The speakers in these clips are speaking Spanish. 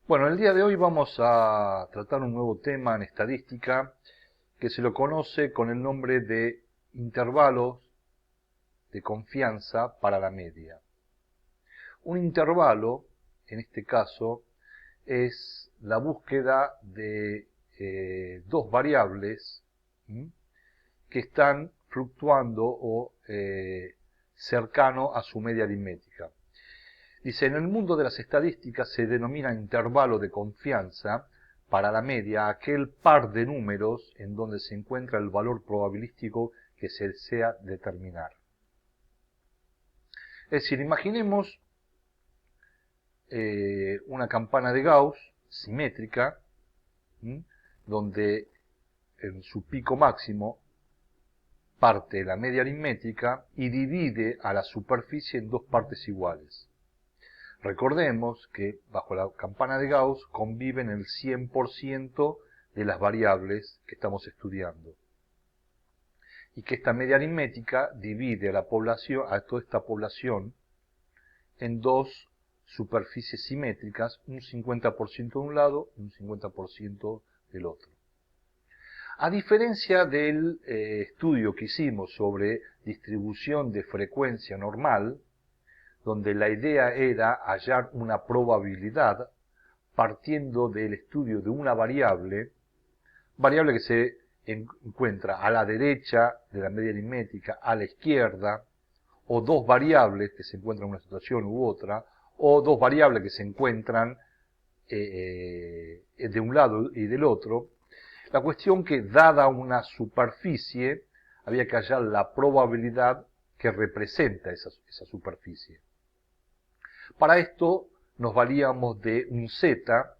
Bueno, el día de hoy vamos a tratar un nuevo tema en estadística que se lo conoce con el nombre de intervalos de confianza para la media. Un intervalo, en este caso, es la búsqueda de dos variables que están fluctuando o cercano a su media aritmética. Dice, en el mundo de las estadísticas se denomina intervalo de confianza para la media aquel par de números en donde se encuentra el valor probabilístico que se desea determinar. Es decir, imaginemos una campana de Gauss simétrica, donde en su pico máximo parte la media aritmética y divide a la superficie en dos partes iguales. Recordemos que bajo la campana de Gauss conviven el 100% de las variables que estamos estudiando. Y que esta media aritmética divide a la población, a toda esta población, en dos superficies simétricas, un 50% de un lado y un 50% del otro. A diferencia del estudio que hicimos sobre distribución de frecuencia normal, donde la idea era hallar una probabilidad partiendo del estudio de una variable que se encuentra a la derecha de la media aritmética, a la izquierda, o dos variables que se encuentran en una situación u otra, o dos variables que se encuentran de un lado y del otro. La cuestión que, dada una superficie, había que hallar la probabilidad que representa esa superficie. Para esto nos valíamos de un z,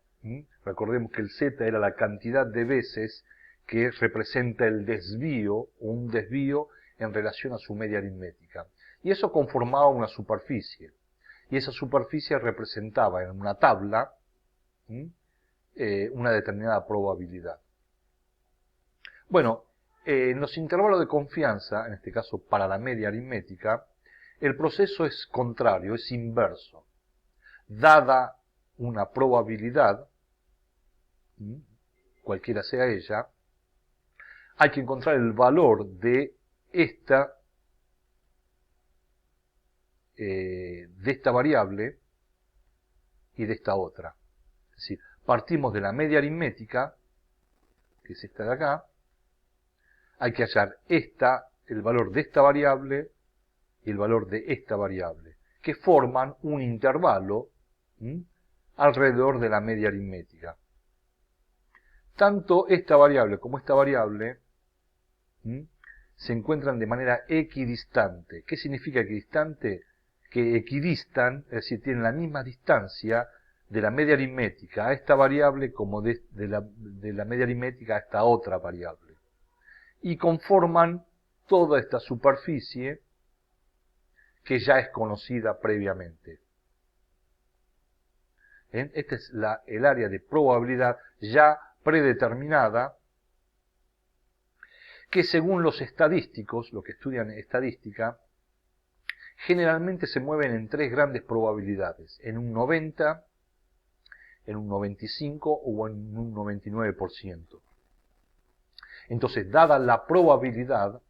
recordemos que el z era la cantidad de veces que representa el desvío, o un desvío en relación a su media aritmética. Y eso conformaba una superficie. Y esa superficie representaba en una tabla una determinada probabilidad. Bueno, en los intervalos de confianza, en este caso para la media aritmética, el proceso es contrario, es inverso. Dada una probabilidad, cualquiera sea ella, hay que encontrar el valor de esta variable y de esta otra. Es decir, partimos de la media aritmética, que es esta de acá, hay que hallar el valor de esta variable y el valor de esta variable, que forman un intervalo alrededor de la media aritmética. Tanto esta variable como esta variable se encuentran de manera equidistante. ¿Qué significa equidistante? Que equidistan, es decir, tienen la misma distancia de la media aritmética a esta variable como de la media aritmética a esta otra variable. Y conforman toda esta superficie que ya es conocida previamente. Este es el área de probabilidad ya predeterminada, que según los estadísticos, los que estudian estadística, generalmente se mueven en tres grandes probabilidades, en un 90, en un 95 o en un 99%. Entonces, dada la probabilidad,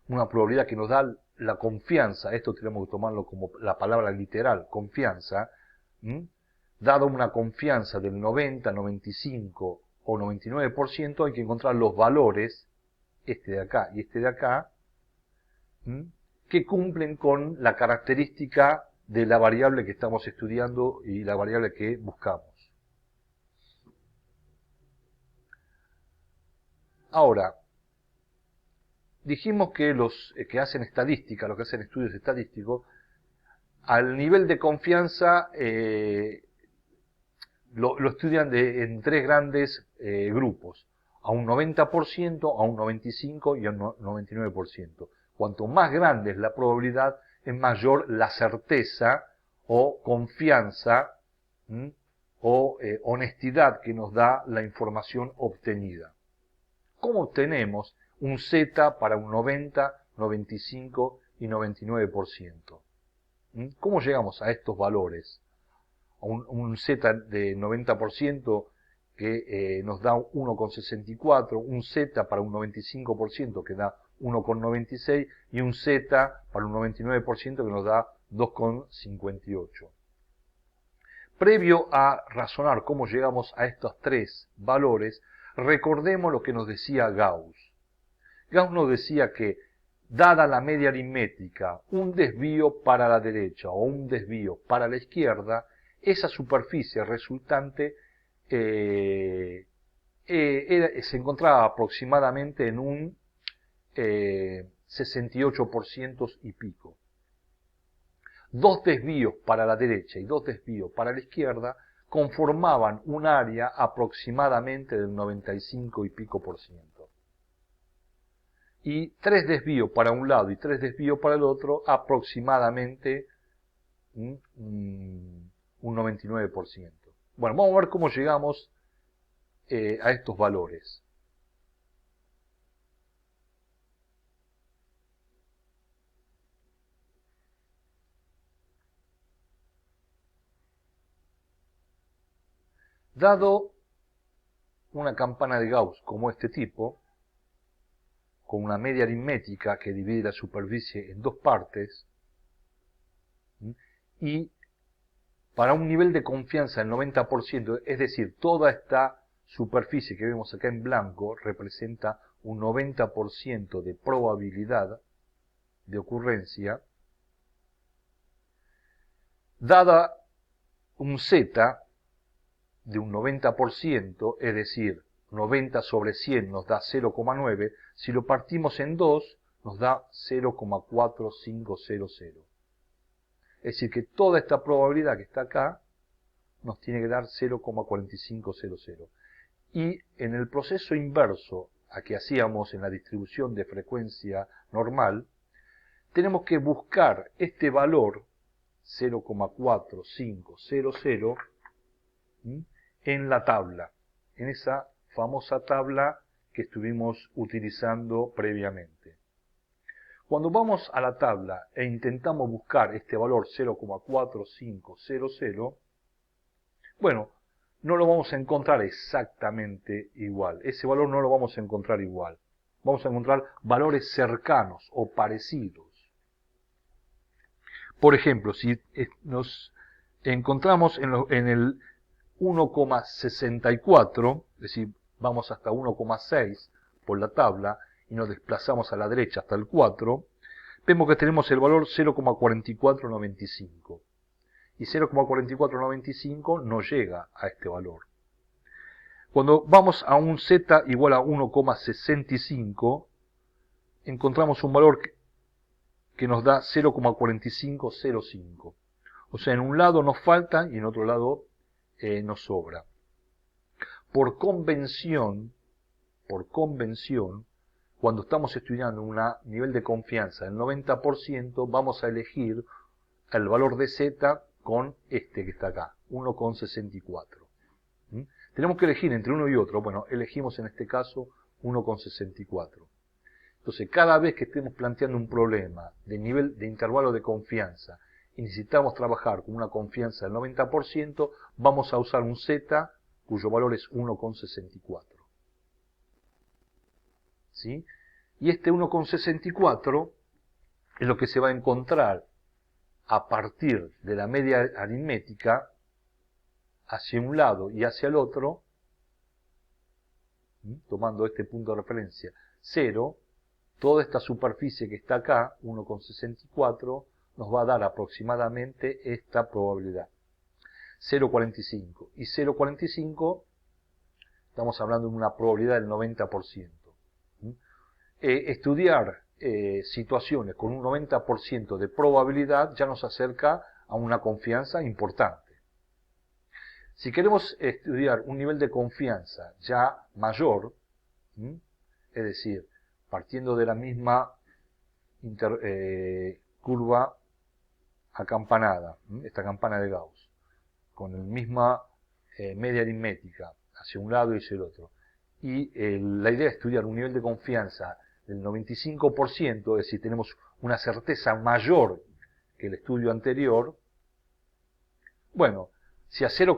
una probabilidad que nos da la confianza, esto tenemos que tomarlo como la palabra literal, confianza, dada una confianza del 90, 95 o 99%, hay que encontrar los valores, este de acá y este de acá, que cumplen con la característica de la variable que estamos estudiando y la variable que buscamos. Ahora, dijimos que los que hacen estadística, los que hacen estudios estadísticos, al nivel de confianza lo estudian en tres grandes grupos, a un 90%, a un 95% y a un 99%. Cuanto más grande es la probabilidad, es mayor la certeza o confianza o honestidad que nos da la información obtenida. ¿Cómo obtenemos un Z para un 90, 95 y 99%? ¿Cómo llegamos a estos valores? un Z de 90% que nos da 1,64, un Z para un 95% que da 1,96 y un Z para un 99% que nos da 2,58. Previo a razonar cómo llegamos a estos tres valores, recordemos lo que nos decía Gauss. Gauss nos decía que, dada la media aritmética, un desvío para la derecha o un desvío para la izquierda, esa superficie resultante se encontraba aproximadamente en un 68% y pico. Dos desvíos para la derecha y dos desvíos para la izquierda conformaban un área aproximadamente del 95 y pico por ciento. Y tres desvíos para un lado y tres desvíos para el otro aproximadamente un 99%. Bueno, vamos a ver cómo llegamos a estos valores. Dado una campana de Gauss como este tipo, con una media aritmética que divide la superficie en dos partes, y para un nivel de confianza del 90%, es decir, toda esta superficie que vemos acá en blanco representa un 90% de probabilidad de ocurrencia, dada un Z de un 90%, es decir, 90 sobre 100 nos da 0,9, si lo partimos en 2 nos da 0,4500. Es decir, que toda esta probabilidad que está acá nos tiene que dar 0,4500. Y en el proceso inverso a que hacíamos en la distribución de frecuencia normal, tenemos que buscar este valor 0,4500 en la tabla, en esa famosa tabla que estuvimos utilizando previamente. Cuando vamos a la tabla e intentamos buscar este valor 0,4500, bueno, no lo vamos a encontrar exactamente igual. Ese valor no lo vamos a encontrar igual. Vamos a encontrar valores cercanos o parecidos. Por ejemplo, si nos encontramos en el 1,64, es decir, vamos hasta 1,6 por la tabla y nos desplazamos a la derecha hasta el 4, vemos que tenemos el valor 0,4495. Y 0,4495 no llega a este valor. Cuando vamos a un Z igual a 1,65, encontramos un valor que nos da 0,4505. O sea, en un lado nos falta y en otro lado nos sobra. Por convención, cuando estamos estudiando un nivel de confianza del 90%, vamos a elegir el valor de Z con este que está acá, 1,64. Tenemos que elegir entre uno y otro. Bueno, elegimos en este caso 1,64. Entonces, cada vez que estemos planteando un problema de nivel de intervalo de confianza y necesitamos trabajar con una confianza del 90%, vamos a usar un Z cuyo valor es 1,64. ¿Sí? Y este 1,64 es lo que se va a encontrar a partir de la media aritmética hacia un lado y hacia el otro, tomando este punto de referencia 0, toda esta superficie que está acá, 1,64, nos va a dar aproximadamente esta probabilidad, 0,45. Y 0,45, estamos hablando de una probabilidad del 90%. Estudiar situaciones con un 90% de probabilidad ya nos acerca a una confianza importante. Si queremos estudiar un nivel de confianza ya mayor, es decir, partiendo de la misma curva acampanada, esta campana de Gauss, con la misma media aritmética hacia un lado y hacia el otro, y la idea es estudiar un nivel de confianza del 95%, es decir, tenemos una certeza mayor que el estudio anterior, bueno, Si, si al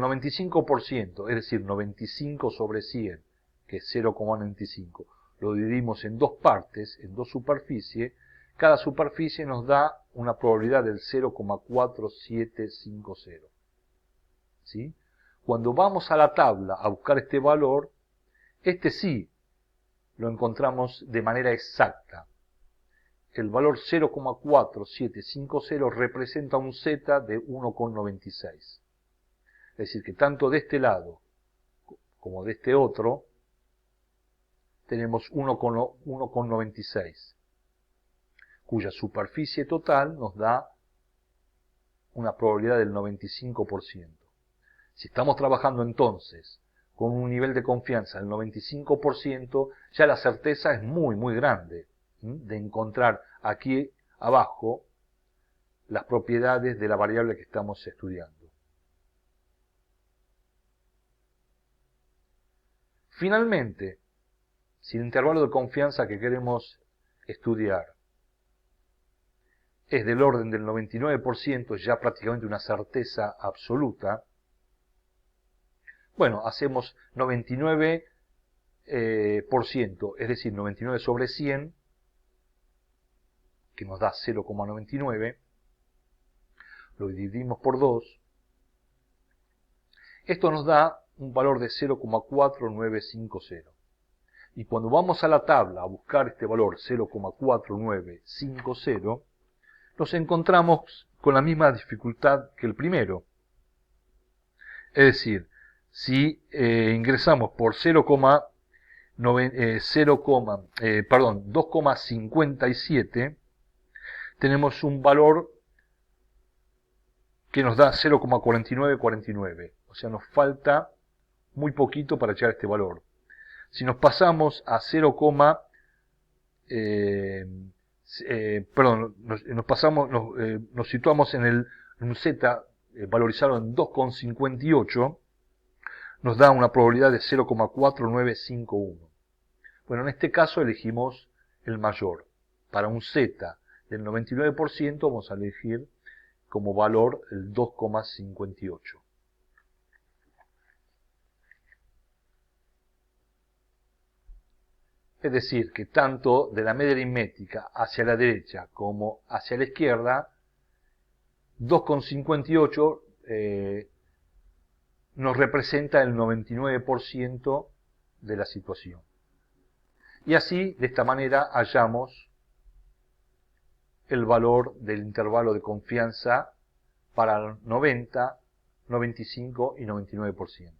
95%, es decir, 95 sobre 100, que es 0,95, lo dividimos en dos partes, en dos superficies, cada superficie nos da una probabilidad del 0,4750. ¿Sí? Cuando vamos a la tabla a buscar este valor, este sí lo encontramos de manera exacta. El valor 0,4750 representa un z de 1,96. Es decir, que tanto de este lado como de este otro tenemos 1,96, cuya superficie total nos da una probabilidad del 95%. Si estamos trabajando entonces con un nivel de confianza del 95%, ya la certeza es muy, muy grande de encontrar aquí abajo las propiedades de la variable que estamos estudiando. Finalmente, si el intervalo de confianza que queremos estudiar es del orden del 99%, ya prácticamente una certeza absoluta, bueno, hacemos 99%, es decir, 99 sobre 100, que nos da 0,99, lo dividimos por 2, esto nos da un valor de 0,4950. Y cuando vamos a la tabla a buscar este valor 0,4950, nos encontramos con la misma dificultad que el primero. Es decir, si ingresamos por 2,57, tenemos un valor que nos da 0,4949. O sea, nos falta muy poquito para llegar a este valor. Si nos pasamos a 0, nos situamos en un z valorizado en 2,58, nos da una probabilidad de 0,4951. Bueno, en este caso elegimos el mayor. Para un z del 99% vamos a elegir como valor el 2,58. Es decir, que tanto de la media aritmética hacia la derecha como hacia la izquierda, 2,58 nos representa el 99% de la situación. Y así, de esta manera, hallamos el valor del intervalo de confianza para 90, 95 y 99%.